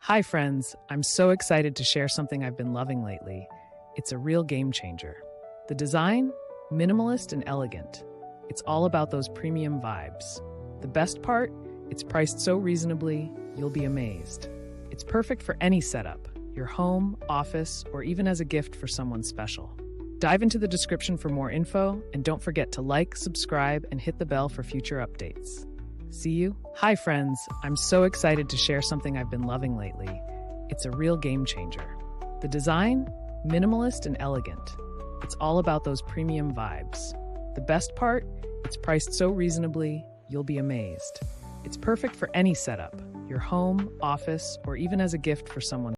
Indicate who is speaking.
Speaker 1: Hi friends, I'm so excited to share something I've been loving lately. It's a real game changer. The design? Minimalist and elegant. It's all about those premium vibes. The best part? It's priced so reasonably, you'll be amazed. It's perfect for any setup, your home, office, or even as a gift for someone special. Dive into the description for more info, and don't forget to like, subscribe, and hit the bell for future updates. See you? Hi friends, I'm so excited to share something I've been loving lately. It's a real game changer. The design? Minimalist and elegant. It's all about those premium vibes. The best part? It's priced so reasonably, you'll be amazed. It's perfect for any setup, your home, office, or even as a gift for someone